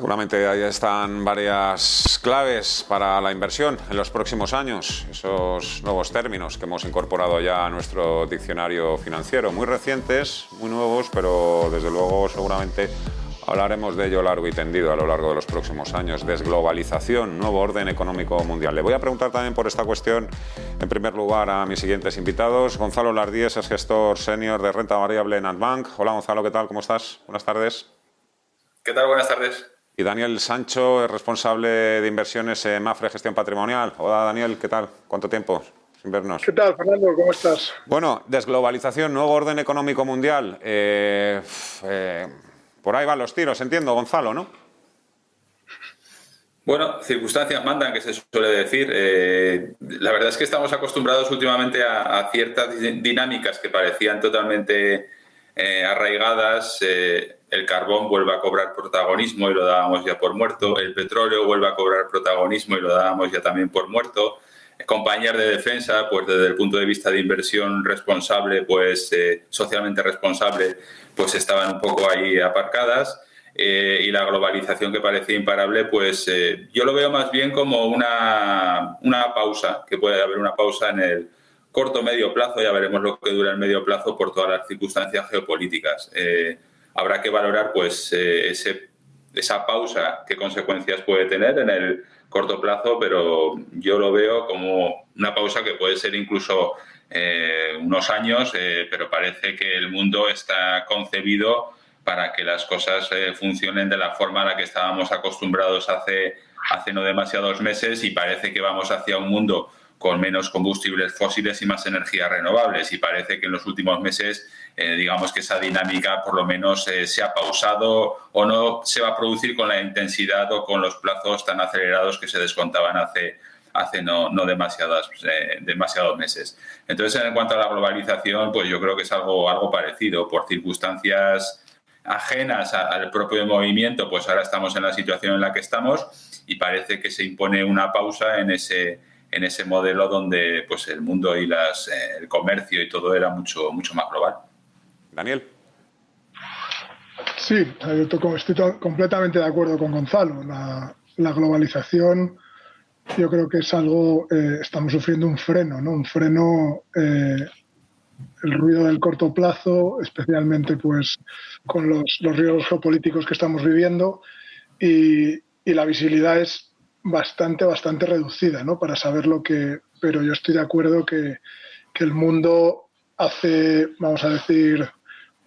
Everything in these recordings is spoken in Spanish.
Seguramente ahí están varias claves para la inversión en los próximos años, esos nuevos términos que hemos incorporado ya a nuestro diccionario financiero, muy recientes, muy nuevos, pero desde luego seguramente hablaremos de ello largo y tendido a lo largo de los próximos años. Desglobalización, nuevo orden económico mundial. Le voy a preguntar también por esta cuestión, en primer lugar, a mis siguientes invitados. Gonzalo Lardíez es gestor senior de renta variable en Adbank. Hola Gonzalo, ¿qué tal? ¿Cómo estás? Buenas tardes. ¿Qué tal? Buenas tardes. Y Daniel Sancho es responsable de inversiones en Mapfre Gestión Patrimonial. Hola Daniel, ¿qué tal? ¿Cuánto tiempo sin vernos? ¿Qué tal, Fernando? ¿Cómo estás? Bueno, desglobalización, nuevo orden económico mundial. Por ahí van los tiros, entiendo, Gonzalo, ¿no? Bueno, circunstancias mandan, que se suele decir. La verdad es que estamos acostumbrados últimamente a ciertas dinámicas que parecían totalmente arraigadas. El carbón vuelve a cobrar protagonismo y lo dábamos ya por muerto. El petróleo vuelve a cobrar protagonismo y lo dábamos ya también por muerto. Compañías de defensa, pues desde el punto de vista de inversión responsable, pues socialmente responsable, pues estaban un poco ahí aparcadas. Y la globalización, que parecía imparable, pues yo lo veo más bien como una pausa, que puede haber una pausa en el corto medio plazo. Ya veremos lo que dura el medio plazo por todas las circunstancias geopolíticas. Habrá que valorar pues esa pausa, qué consecuencias puede tener en el corto plazo, pero yo lo veo como una pausa que puede ser incluso unos años, pero parece que el mundo está concebido para que las cosas funcionen de la forma a la que estábamos acostumbrados hace no demasiados meses, y parece que vamos hacia un mundo con menos combustibles fósiles y más energías renovables, y parece que en los últimos meses digamos que esa dinámica por lo menos se ha pausado o no se va a producir con la intensidad o con los plazos tan acelerados que se descontaban hace no demasiados meses. Entonces, en cuanto a la globalización, pues yo creo que es algo parecido. Por circunstancias ajenas al propio movimiento, pues ahora estamos en la situación en la que estamos, y parece que se impone una pausa en ese modelo donde pues el mundo y el comercio y todo era mucho más global. Daniel. Sí, estoy completamente de acuerdo con Gonzalo. La globalización, yo creo que es algo, estamos sufriendo un freno, ¿no? Un freno, el ruido del corto plazo, especialmente pues con los riesgos geopolíticos que estamos viviendo, y la visibilidad es bastante reducida, ¿no? Para saber pero yo estoy de acuerdo que el mundo hace, vamos a decir,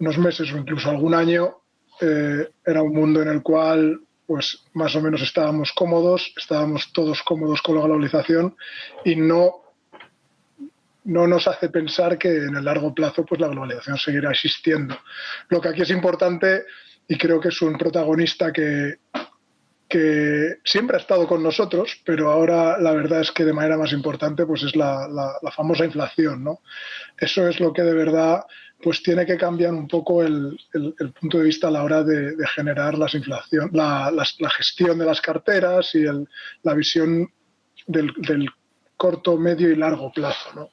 unos meses o incluso algún año, era un mundo en el cual pues más o menos estábamos todos cómodos con la globalización, y no nos hace pensar que en el largo plazo pues la globalización seguirá existiendo. Lo que aquí es importante, y creo que es un protagonista que siempre ha estado con nosotros, pero ahora la verdad es que de manera más importante pues es la famosa inflación, ¿no? Eso es lo que de verdad pues tiene que cambiar un poco el punto de vista a la hora de generar la gestión de las carteras y la visión del corto, medio y largo plazo, ¿no?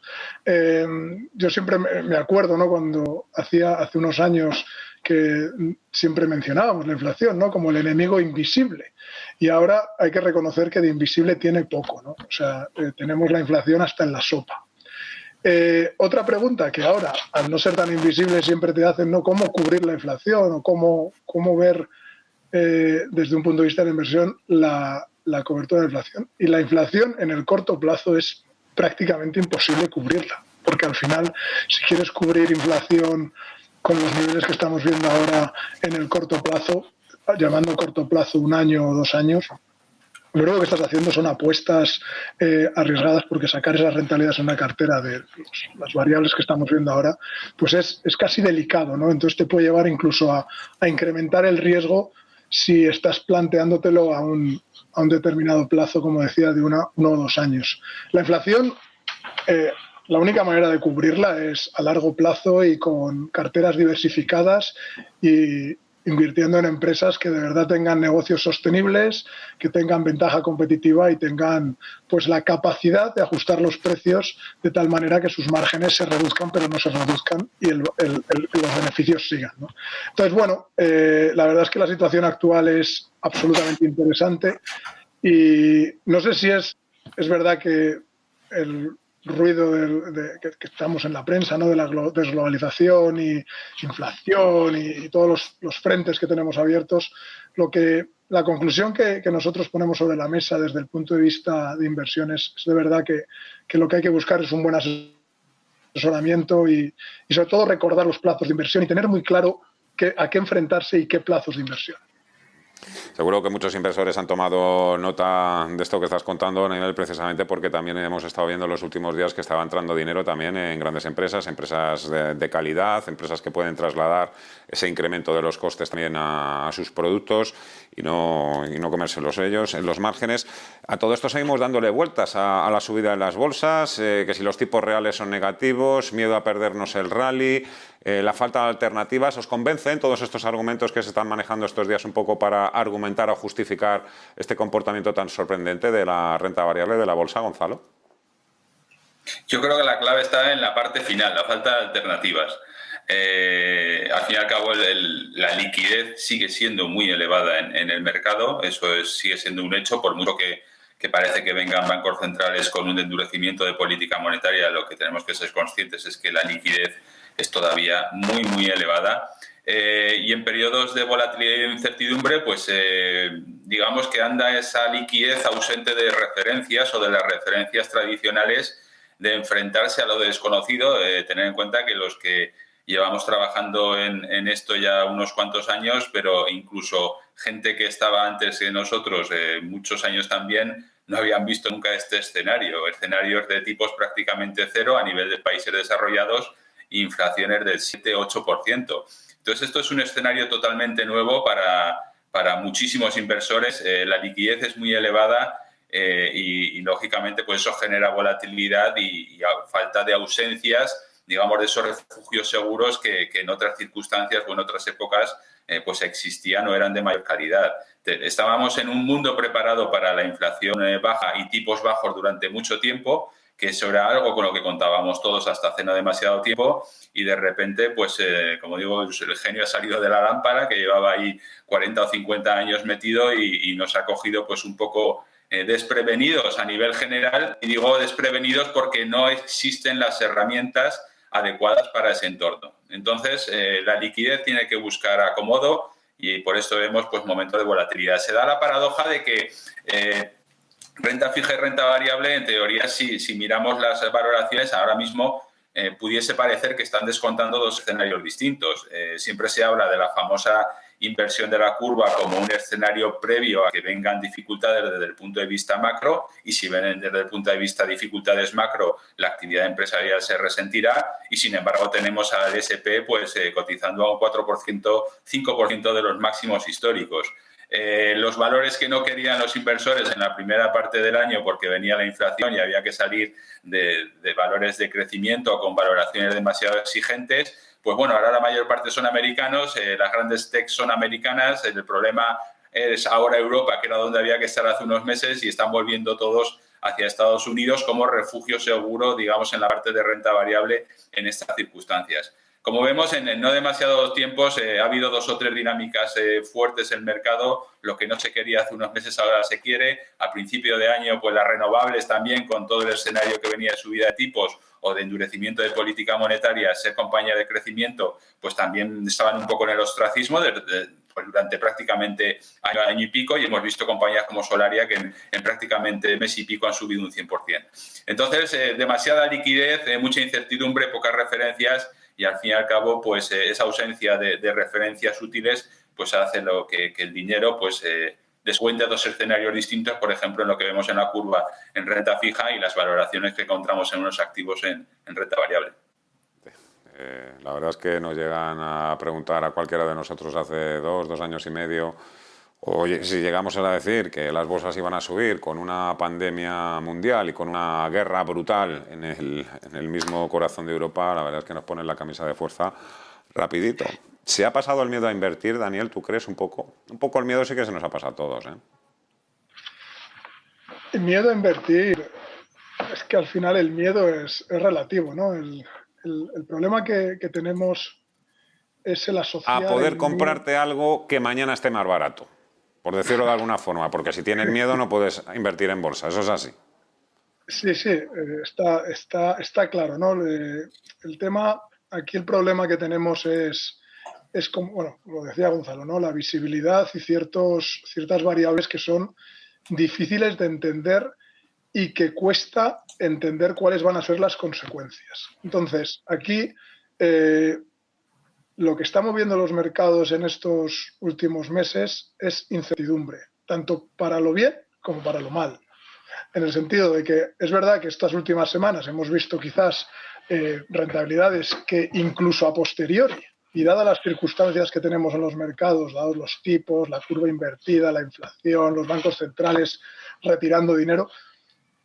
Yo siempre me acuerdo, ¿no? Cuando hace unos años que siempre mencionábamos la inflación, ¿no? Como el enemigo invisible. Y ahora hay que reconocer que de invisible tiene poco, ¿no? O sea, tenemos la inflación hasta en la sopa. Otra pregunta que ahora, al no ser tan invisible, siempre te hacen, ¿no? ¿Cómo cubrir la inflación o cómo ver desde un punto de vista de inversión la cobertura de la inflación? Y la inflación en el corto plazo es prácticamente imposible cubrirla, porque al final, si quieres cubrir inflación con los niveles que estamos viendo ahora en el corto plazo, llamando corto plazo 1 año o 2 años, lo único que estás haciendo son apuestas arriesgadas, porque sacar esas rentabilidades en una cartera de las variables que estamos viendo ahora, pues es casi delicado, ¿no? Entonces te puede llevar incluso a incrementar el riesgo si estás planteándotelo a un determinado plazo, como decía, de 1 o 2 años. La inflación, la única manera de cubrirla es a largo plazo y con carteras diversificadas y invirtiendo en empresas que de verdad tengan negocios sostenibles, que tengan ventaja competitiva y tengan pues la capacidad de ajustar los precios de tal manera que sus márgenes se reduzcan pero no se reduzcan y los beneficios sigan, ¿no? Entonces, bueno, la verdad es que la situación actual es absolutamente interesante y no sé si es verdad que el ruido que estamos en la prensa, ¿no?, de la desglobalización y inflación y todos los frentes que tenemos abiertos, la conclusión que nosotros ponemos sobre la mesa desde el punto de vista de inversiones es de verdad que lo que hay que buscar es un buen asesoramiento y sobre todo recordar los plazos de inversión y tener muy claro a qué enfrentarse y qué plazos de inversión. Seguro que muchos inversores han tomado nota de esto que estás contando, Neil, precisamente porque también hemos estado viendo en los últimos días que estaba entrando dinero también en grandes empresas de calidad, empresas que pueden trasladar ese incremento de los costes también a sus productos y no comérselos ellos en los márgenes. A todo esto seguimos dándole vueltas a la subida de las bolsas, que si los tipos reales son negativos, miedo a perdernos el rally, la falta de alternativas. ¿Os convencen todos estos argumentos que se están manejando estos días un poco para argumentar o justificar este comportamiento tan sorprendente de la renta variable de la bolsa, Gonzalo? Yo creo que la clave está en la parte final, la falta de alternativas. Al fin y al cabo, la liquidez sigue siendo muy elevada en el mercado, eso sigue siendo un hecho, por mucho que parece que vengan bancos centrales con un endurecimiento de política monetaria. Lo que tenemos que ser conscientes es que la liquidez es todavía muy, muy elevada. Y en periodos de volatilidad e incertidumbre, pues digamos que anda esa liquidez ausente de referencias o de las referencias tradicionales de enfrentarse a lo desconocido, tener en cuenta que los que llevamos trabajando en esto ya unos cuantos años, pero incluso gente que estaba antes que nosotros, muchos años también, no habían visto nunca este escenario. Escenarios de tipos prácticamente cero a nivel de países desarrollados, inflaciones del 7-8%. Entonces, esto es un escenario totalmente nuevo para muchísimos inversores. La liquidez es muy elevada y lógicamente, pues eso genera volatilidad y falta de ausencias, digamos, de esos refugios seguros que en otras circunstancias o en otras épocas pues existían o eran de mayor calidad. Estábamos en un mundo preparado para la inflación baja y tipos bajos durante mucho tiempo, que eso era algo con lo que contábamos todos hasta hace no demasiado tiempo, y de repente, pues, como digo, el genio ha salido de la lámpara, que llevaba ahí 40 o 50 años metido y nos ha cogido pues un poco desprevenidos a nivel general, y digo desprevenidos porque no existen las herramientas adecuadas para ese entorno. Entonces, la liquidez tiene que buscar acomodo y por esto vemos pues momentos de volatilidad. Se da la paradoja de que renta fija y renta variable, en teoría, si miramos las valoraciones, ahora mismo pudiese parecer que están descontando dos escenarios distintos. Siempre se habla de la famosa inversión de la curva como un escenario previo a que vengan dificultades desde el punto de vista macro, y si ven desde el punto de vista dificultades macro, la actividad empresarial se resentirá, y sin embargo tenemos al S&P pues, cotizando a un 4%, 5% de los máximos históricos. Los valores que no querían los inversores en la primera parte del año porque venía la inflación y había que salir de valores de crecimiento con valoraciones demasiado exigentes, pues bueno, ahora la mayor parte son americanos, las grandes techs son americanas, el problema es ahora Europa, que era donde había que estar hace unos meses, y están volviendo todos hacia Estados Unidos como refugio seguro, digamos, en la parte de renta variable en estas circunstancias. Como vemos, en no demasiados tiempos ha habido dos o tres dinámicas fuertes en el mercado. Lo que no se quería hace unos meses ahora se quiere. A principio de año, pues las renovables también, con todo el escenario que venía de subida de tipos o de endurecimiento de política monetaria, ser compañía de crecimiento, pues también estaban un poco en el ostracismo pues durante prácticamente año y pico, y hemos visto compañías como Solaria que en prácticamente mes y pico han subido un 100%. Entonces, demasiada liquidez, mucha incertidumbre, pocas referencias, y al fin y al cabo, pues esa ausencia de referencias útiles pues hace lo que el dinero pues descuente dos escenarios distintos, por ejemplo, en lo que vemos en la curva en renta fija y las valoraciones que encontramos en unos activos en renta variable. La verdad es que nos llegan a preguntar a cualquiera de nosotros hace 2 años y medio, oye, si llegamos a decir que las bolsas iban a subir con una pandemia mundial y con una guerra brutal en el mismo corazón de Europa, la verdad es que nos ponen la camisa de fuerza rapidito. ¿Se ha pasado el miedo a invertir, Daniel? ¿Tú crees un poco? Un poco el miedo sí que se nos ha pasado a todos, ¿eh? El miedo a invertir, es que al final el miedo es relativo, ¿no? El problema que tenemos es el asociar... A poder comprarte algo que mañana esté más barato, por decirlo de alguna forma, porque si tienes miedo no puedes invertir en bolsa, eso es así. Sí, está claro, ¿no? El tema, aquí el problema que tenemos es como, bueno, lo decía Gonzalo, ¿no? La visibilidad y ciertas variables que son difíciles de entender y que cuesta entender cuáles van a ser las consecuencias. Entonces, aquí lo que está moviendo los mercados en estos últimos meses es incertidumbre, tanto para lo bien como para lo mal. En el sentido de que es verdad que estas últimas semanas hemos visto quizás rentabilidades que incluso a posteriori, y dadas las circunstancias que tenemos en los mercados, dados los tipos, la curva invertida, la inflación, los bancos centrales retirando dinero,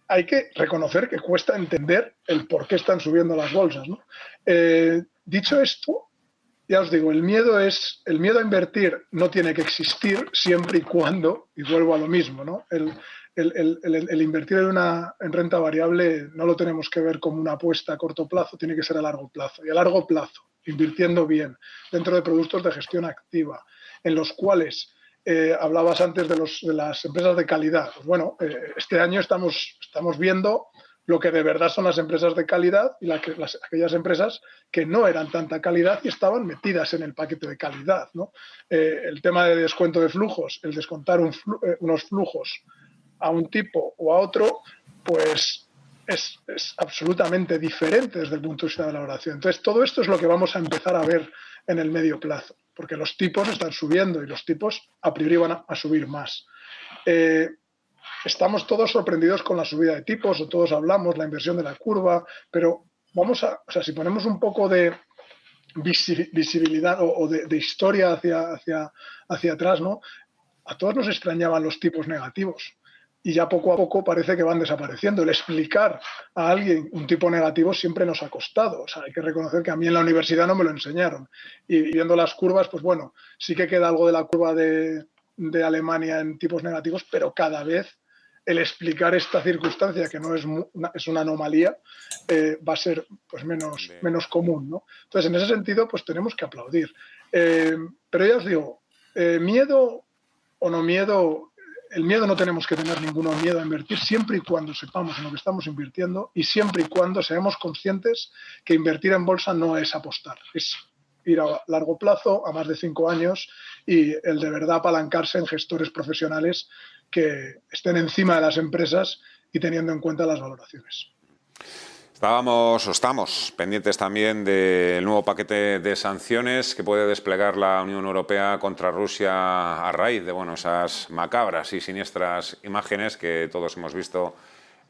hay que reconocer que cuesta entender el por qué están subiendo las bolsas, ¿no? Dicho esto, ya os digo, el miedo a invertir no tiene que existir siempre y cuando, y vuelvo a lo mismo, ¿no? El invertir en renta variable no lo tenemos que ver como una apuesta a corto plazo, tiene que ser a largo plazo. Y a largo plazo, invirtiendo bien dentro de productos de gestión activa, en los cuales hablabas antes de las empresas de calidad. Pues bueno, este año estamos viendo lo que de verdad son las empresas de calidad y aquellas empresas que no eran tanta calidad y estaban metidas en el paquete de calidad, ¿no? El tema de descuento de flujos, el descontar unos flujos a un tipo o a otro, pues es absolutamente diferente desde el punto de vista de la valoración. Entonces, todo esto es lo que vamos a empezar a ver en el medio plazo, porque los tipos están subiendo y los tipos a priori van a subir más. Estamos todos sorprendidos con la subida de tipos, o todos hablamos la inversión de la curva, pero si ponemos un poco de visibilidad o de historia hacia atrás, ¿no? A todos nos extrañaban los tipos negativos y ya poco a poco parece que van desapareciendo. El explicar a alguien un tipo negativo siempre nos ha costado. O sea, hay que reconocer que a mí en la universidad no me lo enseñaron. Y viendo las curvas, pues bueno, sí que queda algo de la curva de Alemania en tipos negativos, pero cada vez el explicar esta circunstancia, que no es una anomalía, va a ser pues menos común, ¿no? Entonces, en ese sentido, pues tenemos que aplaudir. Pero ya os digo, miedo o no miedo, el miedo no tenemos que tener ninguno miedo a invertir siempre y cuando sepamos en lo que estamos invirtiendo y siempre y cuando seamos conscientes que invertir en bolsa no es apostar, es ir a largo plazo, a más de 5 años, y el de verdad apalancarse en gestores profesionales que estén encima de las empresas y teniendo en cuenta las valoraciones. Estamos pendientes también del nuevo paquete de sanciones que puede desplegar la Unión Europea contra Rusia a raíz de esas macabras y siniestras imágenes que todos hemos visto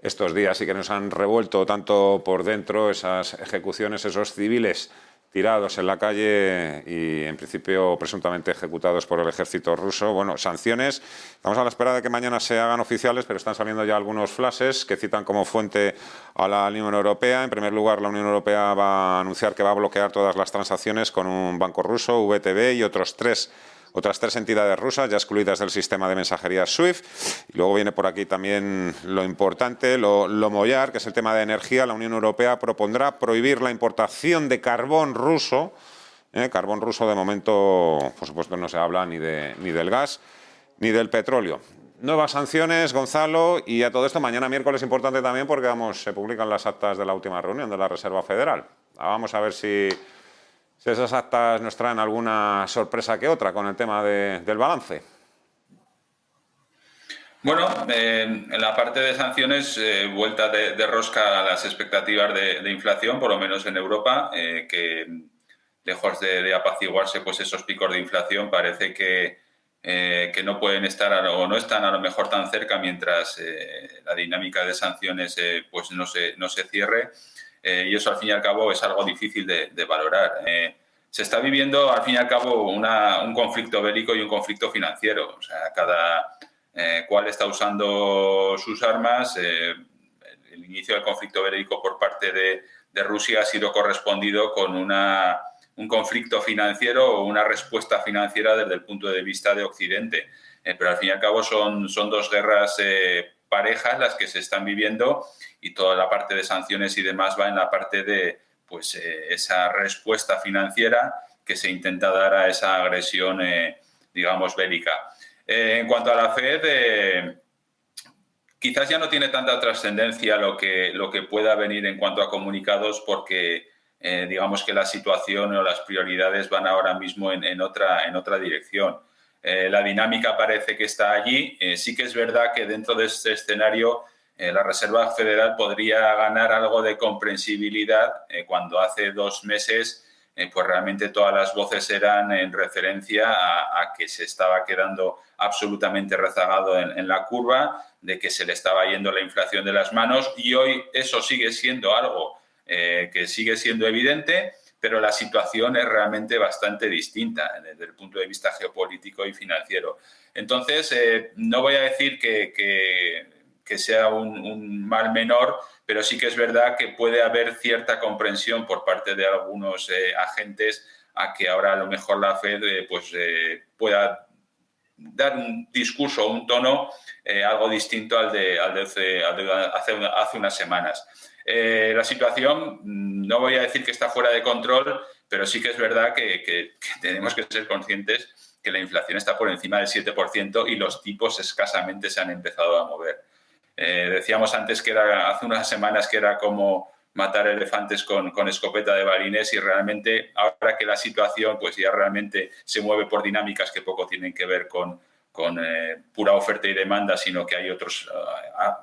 estos días y que nos han revuelto tanto por dentro, esas ejecuciones, esos civiles tirados en la calle y, en principio, presuntamente ejecutados por el ejército ruso. Bueno, sanciones. Estamos a la espera de que mañana se hagan oficiales, pero están saliendo ya algunos flashes que citan como fuente a la Unión Europea. En primer lugar, la Unión Europea va a anunciar que va a bloquear todas las transacciones con un banco ruso, VTB, y otras tres entidades rusas ya excluidas del sistema de mensajería SWIFT. Y luego viene por aquí también lo importante, lo mollar, que es el tema de energía. La Unión Europea propondrá prohibir la importación de carbón ruso. Carbón ruso, de momento, por supuesto, no se habla ni del gas ni del petróleo. Nuevas sanciones, Gonzalo, y a todo esto mañana miércoles importante también porque se publican las actas de la última reunión de la Reserva Federal. Vamos a ver si esas actas nos traen alguna sorpresa que otra con el tema del balance. Bueno, en la parte de sanciones, vuelta de rosca a las expectativas de inflación, por lo menos en Europa, que lejos de apaciguarse pues esos picos de inflación, parece que no pueden estar o no están a lo mejor tan cerca mientras la dinámica de sanciones pues no se cierre. Y eso, al fin y al cabo, es algo difícil de valorar. Se está viviendo, al fin y al cabo, un conflicto bélico y un conflicto financiero. O sea, cada cual está usando sus armas. El inicio del conflicto bélico por parte de Rusia ha sido correspondido con una un conflicto financiero o una respuesta financiera desde el punto de vista de Occidente. Pero al fin y al cabo son dos guerras parejas las que se están viviendo, y toda la parte de sanciones y demás va en la parte de esa respuesta financiera que se intenta dar a esa agresión, digamos, bélica. En cuanto a la Fed, quizás ya no tiene tanta trascendencia lo que pueda venir en cuanto a comunicados, porque digamos que la situación o las prioridades van ahora mismo en otra dirección. La dinámica parece que está allí. Sí que es verdad que dentro de este escenario la Reserva Federal podría ganar algo de comprensibilidad cuando hace 2 meses pues realmente todas las voces eran en referencia a que se estaba quedando absolutamente rezagado en la curva, de que se le estaba yendo la inflación de las manos, y hoy eso sigue siendo algo que sigue siendo evidente, pero la situación es realmente bastante distinta desde el punto de vista geopolítico y financiero. Entonces, no voy a decir que sea un mal menor, pero sí que es verdad que puede haber cierta comprensión por parte de algunos agentes a que ahora a lo mejor la Fed pueda dar un discurso o un tono algo distinto al de hace unas semanas. La situación, no voy a decir que está fuera de control, pero sí que es verdad que tenemos que ser conscientes que la inflación está por encima del 7% y los tipos escasamente se han empezado a mover. Decíamos antes que hace unas semanas que era como matar elefantes con escopeta de balines, y realmente ahora que la situación pues ya realmente se mueve por dinámicas que poco tienen que ver con pura oferta y demanda, sino que hay otros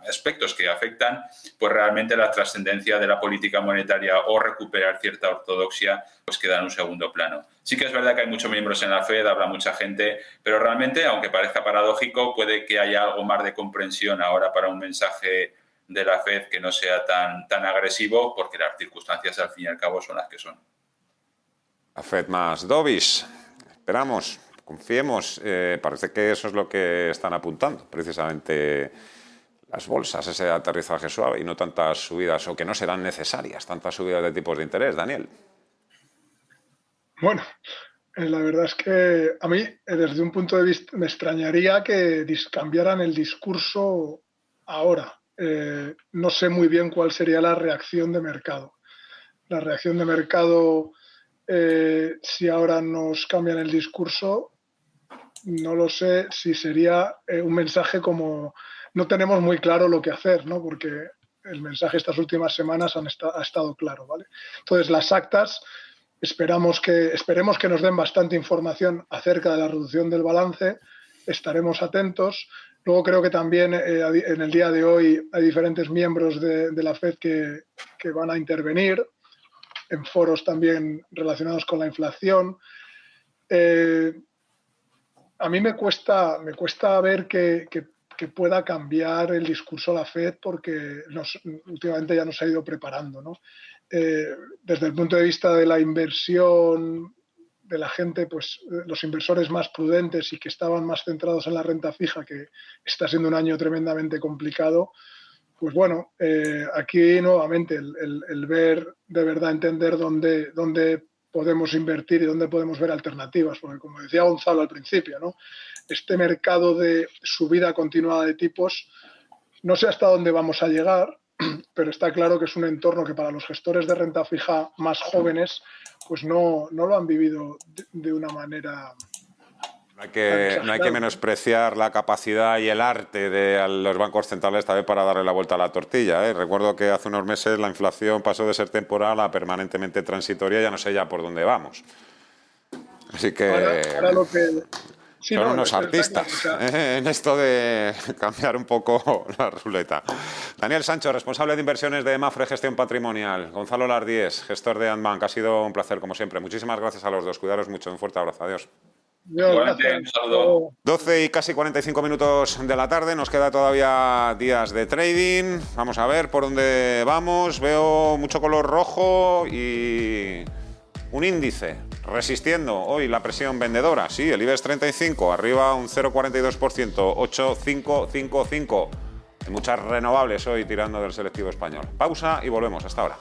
aspectos que afectan, pues realmente la trascendencia de la política monetaria o recuperar cierta ortodoxia pues queda en un segundo plano. Sí que es verdad que hay muchos miembros en la Fed, habla mucha gente, pero realmente, aunque parezca paradójico, puede que haya algo más de comprensión ahora para un mensaje de la Fed que no sea tan agresivo, porque las circunstancias al fin y al cabo son las que son. La Fed más dovish. Esperamos, confiemos. Parece que eso es lo que están apuntando, precisamente las bolsas, ese aterrizaje suave y no tantas subidas, o que no serán necesarias tantas subidas de tipos de interés. Daniel. Bueno, la verdad es que a mí, desde un punto de vista, me extrañaría que cambiaran el discurso ahora. No sé muy bien cuál sería la reacción de mercado. La reacción de mercado, si ahora nos cambian el discurso, no lo sé si sería un mensaje como no tenemos muy claro lo que hacer, ¿no? Porque el mensaje estas últimas semanas ha estado claro, ¿vale? Entonces, las actas esperemos que nos den bastante información acerca de la reducción del balance, estaremos atentos. Luego creo que también en el día de hoy hay diferentes miembros de la Fed que van a intervenir en foros también relacionados con la inflación. A mí me cuesta ver que pueda cambiar el discurso la Fed, porque últimamente ya nos ha ido preparando, ¿no? Desde el punto de vista de la inversión de la gente, pues los inversores más prudentes y que estaban más centrados en la renta fija, que está siendo un año tremendamente complicado, pues bueno, aquí nuevamente el ver, de verdad entender dónde podemos invertir y dónde podemos ver alternativas, porque como decía Gonzalo al principio, ¿no? Este mercado de subida continuada de tipos, no sé hasta dónde vamos a llegar, pero está claro que es un entorno que para los gestores de renta fija más jóvenes pues no lo han vivido de una manera... No hay que menospreciar la capacidad y el arte de los bancos centrales también para darle la vuelta a la tortilla, ¿eh? Recuerdo que hace unos meses la inflación pasó de ser temporal a permanentemente transitoria, ya no sé ya por dónde vamos. Así que... Ahora lo que... Sí, son unos artistas en esto de cambiar un poco la ruleta. Daniel Sancho, responsable de inversiones de Mapfre Gestión Patrimonial. Gonzalo Lardíez, gestor de Antbank. Ha sido un placer, como siempre. Muchísimas gracias a los dos. Cuidaros mucho. Un fuerte abrazo. Adiós. Un saludo. 12 y casi 45 minutos de la tarde. Nos queda todavía días de trading. Vamos a ver por dónde vamos. Veo mucho color rojo y un índice resistiendo hoy la presión vendedora. Sí, el IBEX 35 arriba un 0,42%, 8,555. Hay muchas renovables hoy tirando del selectivo español. Pausa y volvemos. Hasta ahora.